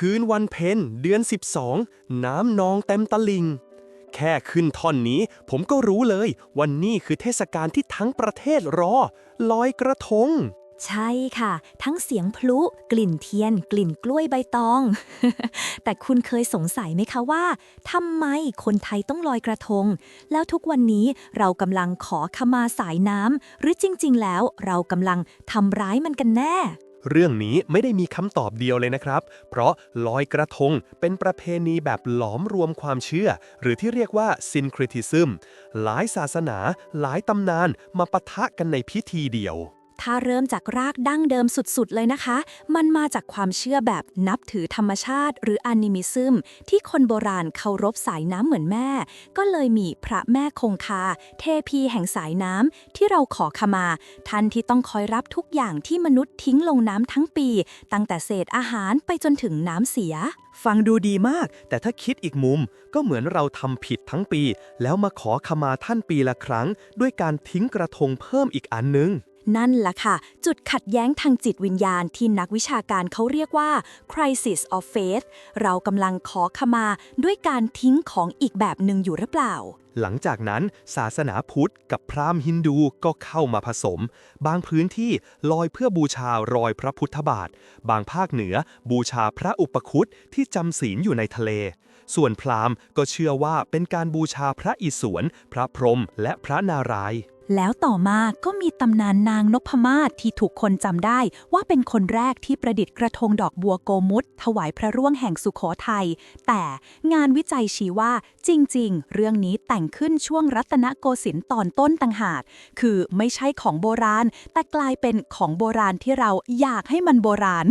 คืนวันเพ็ญเดือน12น้ำนองเต็มตลิ่งแค่ขึ้นท่อนนี้ผมก็รู้เลยว่านี่คือเทศกาลที่ทั้งประเทศรอลอยกระทงใช่ค่ะ ทั้งเสียงพลุ กลิ่นเทียน กลิ่นกล้วยใบตอง แต่คุณเคยสงสัยไหมคะว่าทำไมคนไทยต้องลอยกระทง แล้วทุกวันนี้เรากำลังขอขมาสายน้ำหรือจริงๆแล้วเรากำลังทำร้ายมันกันแน่ เรื่องนี้ไม่ได้มีคำตอบเดียวเลยนะครับเพราะลอยกระทงเป็นประเพณีแบบหลอมรวมความเชื่อหรือที่เรียกว่า syncretism หลายศาสนาหลายตำนานมาปะทะกันในพิธีเดียวถ้าเริ่มจากรากดั้งเดิมสุดๆเลยนะคะ มันมาจากความเชื่อแบบนับถือธรรมชาติหรืออนิมิซึมที่คนโบราณเคารพสายน้ำเหมือนแม่ ก็เลยมีพระแม่คงคาเทพีแห่งสายน้ำที่เราขอขมาท่านที่ต้องคอยรับทุกอย่างที่มนุษย์ทิ้งลงน้ำทั้งปี ตั้งแต่เศษอาหารไปจนถึงน้ำเสีย ฟังดูดีมากแต่ถ้าคิดอีกมุมก็เหมือนเราทำผิดทั้งปีแล้วมาขอขมาท่านปีละครั้งด้วยการทิ้งกระทงเพิ่มอีกอันนึงนั่นแหละค่ะ จุดขัดแย้งทางจิตวิญญาณที่นักวิชาการเขาเรียกว่า crisis of faith เรากำลังขอขมาด้วยการทิ้งของอีกแบบหนึ่งอยู่หรือเปล่า หลังจากนั้นศาสนาพุทธกับพราหมณ์ฮินดูก็เข้ามาผสม บางพื้นที่ลอยเพื่อบูชารอยพระพุทธบาท บางภาคเหนือบูชาพระอุปคุตที่จำศีลอยู่ในทะเล ส่วนพราหมณ์ก็เชื่อว่าเป็นการบูชาพระอิศวร พระพรหมและพระนารายณ์แล้วต่อมาก็มีตำนานนางนพมาศที่ถูกคนจำได้ว่าเป็นคนแรกที่ประดิษฐ์กระทงดอกบัวโกมุตถวายพระร่วงแห่งสุโขทัยแต่งานวิจัยชี้ว่าจริงๆเรื่องนี้แต่งขึ้นช่วงรัตนโกสินทร์ตอนต้นต่างหากคือไม่ใช่ของโบราณแต่กลายเป็นของโบราณที่เราอยากให้มันโบราณ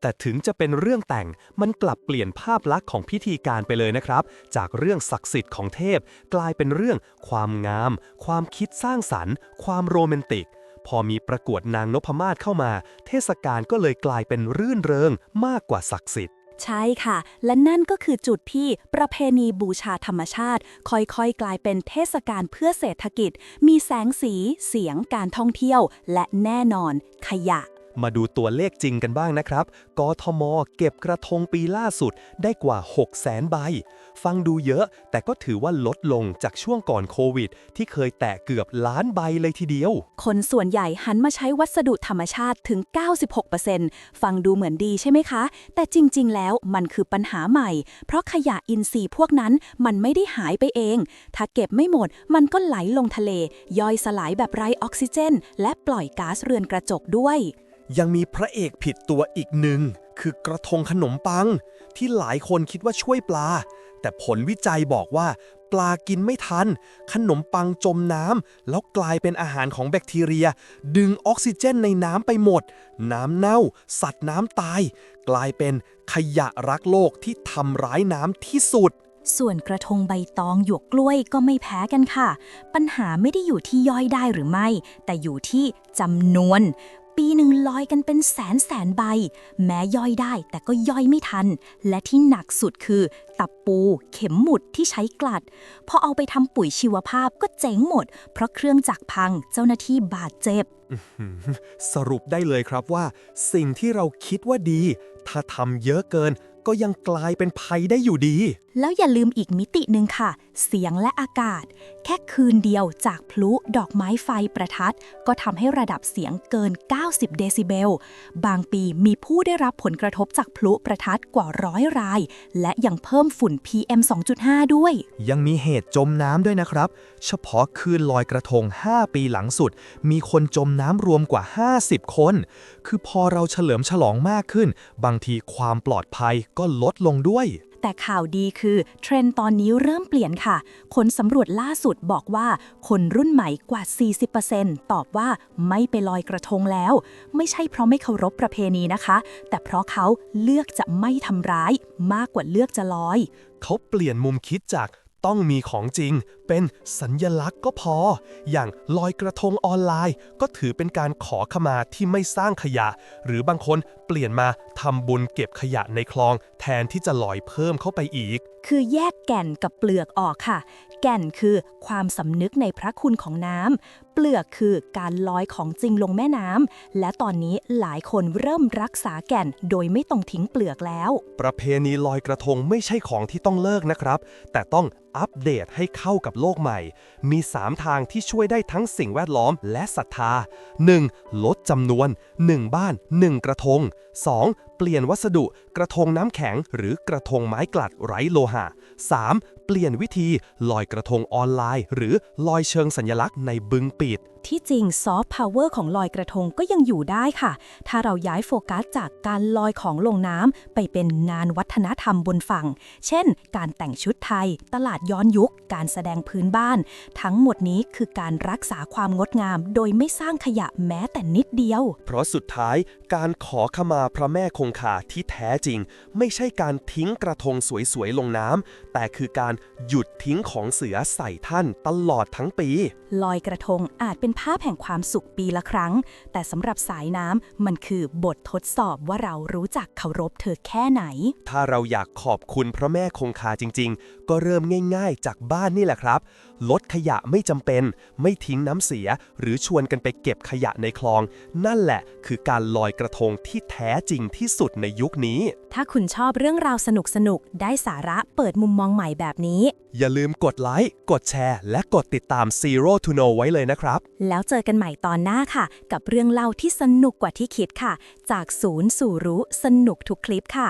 แต่ถึงจะเป็นเรื่องแต่งมันกลับเปลี่ยนภาพลักษณ์ของพิธีการไปเลยนะครับจากเรื่องศักดิ์สิทธิ์ของเทพกลายเป็นเรื่องความงามความคิดสร้างสรรค์ความโรแมนติกพอมีประกวดนางนพมาศเข้ามาเทศกาลก็เลยกลายเป็นรื่นเริงมากกว่าศักดิ์สิทธิ์ใช่ค่ะและนั่นก็คือจุดที่ประเพณีบูชาธรรมชาติค่อยๆกลายเป็นเทศกาลเพื่อเศรษฐกิจมีแสงสีเสียงการท่องเที่ยวและแน่นอนขยะมาดูตัวเลขจริงกันบ้างนะครับกทมเก็บกระทงปีล่าสุดได้กว่า 600,000 ใบ ฟังดูเยอะแต่ก็ถือว่าลดลงจากช่วงก่อนโควิดที่เคยแตะเกือบล้านใบเลยทีเดียว คนส่วนใหญ่หันมาใช้วัสดุธรรมชาติถึง 96% ฟังดูเหมือนดีใช่ไหมคะ แต่จริงๆ แล้วมันคือปัญหาใหม่ เพราะขยะอินทรีย์พวกนั้นมันไม่ได้หายไปเอง ถ้าเก็บไม่หมดมันก็ไหลลงทะเลย่อยสลายแบบไร้ออกซิเจนและปล่อยก๊าซเรือนกระจกด้วยยังมีพระเอกผิดตัวอีกหนึ่งคือกระทงขนมปังที่หลายคนคิดว่าช่วยปลาแต่ผลวิจัยบอกว่าปลากินไม่ทันขนมปังจมน้ำแล้วกลายเป็นอาหารของแบคทีเรียดึงออกซิเจนในน้ำไปหมดน้ำเน่าสัตว์น้ำตายกลายเป็นขยะรักโลกที่ทำร้ายน้ำที่สุดส่วนกระทงใบตองหยวกกล้วยก็ไม่แพ้กันค่ะปัญหาไม่ได้อยู่ที่ย่อยได้หรือไม่แต่อยู่ที่จำนวนปีหนึ่งลอยกันเป็นแสนใบแม้ย่อยได้แต่ก็ย่อยไม่ทันและที่หนักสุดคือตับปูเข็มหมุดที่ใช้กลัดพอเอาไปทำปุ๋ยชีวภาพก็เจ๊งหมดเพราะเครื่องจักรพังเจ้าหน้าที่บาดเจ็บสรุปได้เลยครับว่าสิ่งที่เราคิดว่าดีถ้าทำเยอะเกินก็ยังกลายเป็นภัยได้อยู่ดีแล้วอย่าลืมอีกมิติหนึ่งค่ะเสียงและอากาศแค่คืนเดียวจากพลุดอกไม้ไฟประทัดก็ทำให้ระดับเสียงเกิน90เดซิเบลบางปีมีผู้ได้รับผลกระทบจากพลุประทัดกว่า100 รายและยังเพิ่มฝุ่น PM 2.5 ด้วยยังมีเหตุจมน้ำด้วยนะครับเฉพาะคืนลอยกระทง5ปีหลังสุดมีคนจมน้ำรวมกว่า50คนคือพอเราเฉลิมฉลองมากขึ้นบางทีความปลอดภัยก็ลดลงด้วยแต่ข่าวดีคือเทรนด์ตอนนี้เริ่มเปลี่ยนค่ะผลสำรวจล่าสุดบอกว่าคนรุ่นใหม่กว่า 40% ตอบว่าไม่ไปลอยกระทงแล้วไม่ใช่เพราะไม่เคารพประเพณีนะคะแต่เพราะเขาเลือกจะไม่ทำร้ายมากกว่าเลือกจะลอยเขาเปลี่ยนมุมคิดจากต้องมีของจริง เป็นสัญลักษณ์ก็พอ อย่างลอยกระทงออนไลน์ ก็ถือเป็นการขอขมาที่ไม่สร้างขยะ หรือบางคนเปลี่ยนมาทำบุญเก็บขยะในคลอง แทนที่จะลอยเพิ่มเข้าไปอีก คือแยกแก่นกับเปลือกออกค่ะ แก่นคือความสำนึกในพระคุณของน้ำ เปลือกคือการลอยของจริงลงแม่น้ำ และตอนนี้หลายคนเริ่มรักษาแก่นโดยไม่ต้องทิ้งเปลือกแล้ว ประเพณีลอยกระทงไม่ใช่ของที่ต้องเลิกนะครับ แต่ต้องอัปเดตให้เข้ากับโลกใหม่ มี 3 ทางที่ช่วยได้ทั้งสิ่งแวดล้อมและศรัทธา 1. ลดจำนวน 1 บ้าน 1 กระทง 2. เปลี่ยนวัสดุกระทงน้ำแข็งหรือกระทงไม้กลัดไร้โลหะ 3. เปลี่ยนวิธีลอยกระทงออนไลน์ หรือลอยเชิงสัญลักษณ์ในบึงปิด ที่จริงซอฟต์พาวเวอร์ของลอยกระทงก็ยังอยู่ได้ค่ะ ถ้าเราย้ายโฟกัสจากการลอยของลงน้ำไปเป็นงานวัฒนธรรมบนฝั่ง เช่น การแต่งชุดไทย ตลาดย้อนยุค การแสดงพื้นบ้าน ทั้งหมดนี้คือการรักษาความงดงาม โดยไม่สร้างขยะแม้แต่นิดเดียว เพราะสุดท้ายการขอขมาพระแม่คงคาที่แท้จริง ไม่ใช่การทิ้งกระทงสวยๆลงน้ำแต่คือการหยุดทิ้งของเสือใส่ท่านตลอดทั้งปี ลอยกระทงอาจเป็นภาพแห่งความสุขปีละครั้ง แต่สำหรับสายน้ำมันคือบททดสอบว่าเรารู้จักเคารพเธอแค่ไหน ถ้าเราอยากขอบคุณพระแม่คงคาจริงๆ ก็เริ่มง่ายๆ จากบ้านนี่แหละครับ ลดขยะไม่จำเป็น ไม่ทิ้งน้ำเสีย หรือชวนกันไปเก็บขยะในคลอง นั่นแหละคือการลอยกระทงที่แท้จริงที่สุดในยุคนี้ ถ้าคุณชอบเรื่องราวสนุกๆ ได้สาระเปิดมุมมองใหม่แบบนี้ อย่าลืมกดไลค์ กดแชร์ และกดติดตาม Zero to Know ไว้เลยนะครับ แล้วเจอกันใหม่ตอนหน้าค่ะ กับเรื่องเล่าที่สนุกกว่าที่คิดค่ะ จากศูนย์สู่รู้สนุกทุกคลิปค่ะ